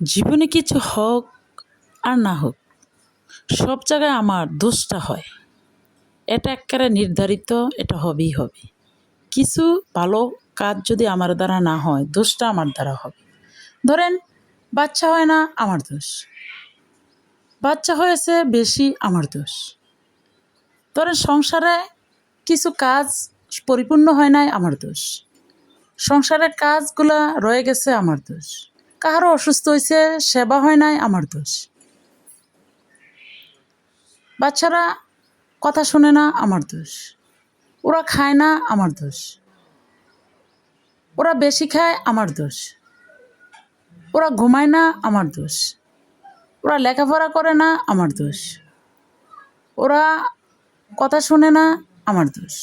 জীবনে কিছু হোক আর না হোক, সব জায়গায় আমার দোষটা হয়। এটা এক্কেবারে নির্ধারিত, এটা হবেই হবে। কিছু ভালো কাজ যদি আমার দ্বারা না হয়, দোষটা আমার দ্বারা হবে। ধরেন বাচ্চা হয় না, আমার দোষ। বাচ্চা হয়েছে বেশি, আমার দোষ। ধরেন সংসারে কিছু কাজ পরিপূর্ণ হয় নাই, আমার দোষ। সংসারের কাজগুলা রয়ে গেছে, আমার দোষ। কারো অসুস্থ হয়েছে, সেবা হয় নাই, আমার দোষ। বাচ্চারা কথা শোনে না, আমার দোষ। ওরা খায় না, আমার দোষ। ওরা বেশি খায়, আমার দোষ। ওরা ঘুমায় না, আমার দোষ। ওরা লেখাপড়া করে না, আমার দোষ। ওরা কথা শোনে না, আমার দোষ।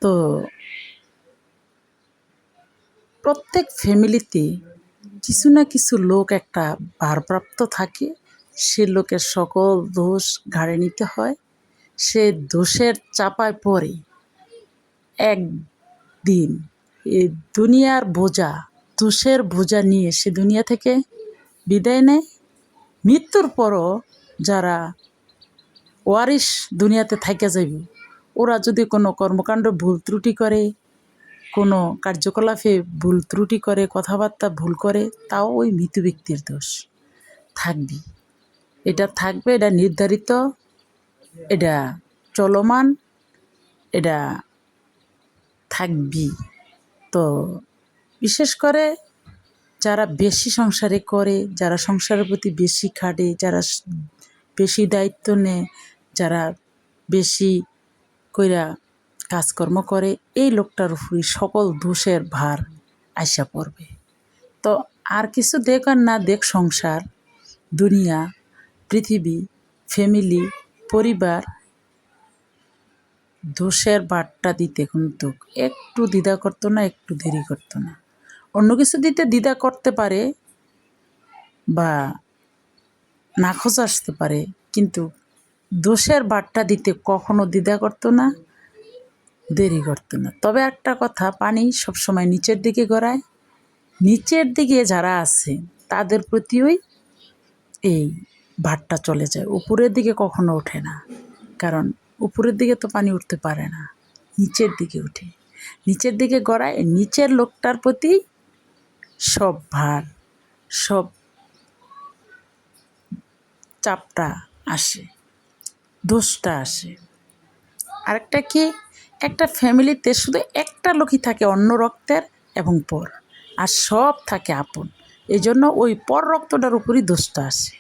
তো প্রত্যেক ফ্যামিলিতে কিছু না কিছু লোক একটা ভারপ্রাপ্ত থাকে। সে লোকের সকল দোষ ঘাড়ে নিতে হয়। সে দোষের চাপায় পড়ে একদিন এই দুনিয়ার বোঝা, দোষের বোঝা নিয়ে সে দুনিয়া থেকে বিদায় নেয়। মৃত্যুর পরও যারা ওয়ারিশ দুনিয়াতে থাইকা যাইবে, ওরা যদি কোনো কর্মকাণ্ড ভুল ত্রুটি করে, কোনো কার্যকলাপে ভুল ত্রুটি করে, কথাবার্তা ভুল করে, তাও ওই মৃত ব্যক্তির দোষ থাকবে। এটা থাকবে, এটা নির্ধারিত, এটা চলমান, এটা থাকবেই। তো বিশেষ করে যারা বেশি সংসারে করে, যারা সংসারের প্রতি বেশি খাটে, যারা বেশি দায়িত্ব নেয়, যারা বেশি কইরা কাজকর্ম করে, এই লোকটার উপরই সকল দোষের ভার আইসা পড়বে। তো আর কিছু দেখ আর না দেখ, সংসার, দুনিয়া, পৃথিবী, ফ্যামিলি, পরিবার, দোষের ভারটা দিতে কিন্তু একটু দ্বিধা করতো না, একটু দেরি করতো না। অন্য কিছু দিতে দ্বিধা করতে পারে বা নাখোশ আসতে পারে, কিন্তু দোষের ভারটা দিতে কখনো দ্বিধা করতো না, দেরি করতো না। তবে একটা কথা, পানি সবসময় নিচের দিকে গড়ায়। নিচের দিকে যারা আছে তাদের প্রতিই এই ভারটা চলে যায়, উপরের দিকে কখনো ওঠে না। কারণ উপরের দিকে তো পানি উঠতে পারে না, নিচের দিকে উঠে। নিচের দিকে গড়ায়, নিচের লোকটার প্রতি সব ভার, সব চাপটা আসে, দোষটা আসে। আরেকটা কি, একটা ফ্যামিলিতে শুধু একটা লোকই থাকে অন্য রক্তের এবং পর, আর সব থাকে আপন। এই জন্য ওই পর রক্তটার উপরই দোষটা আসে।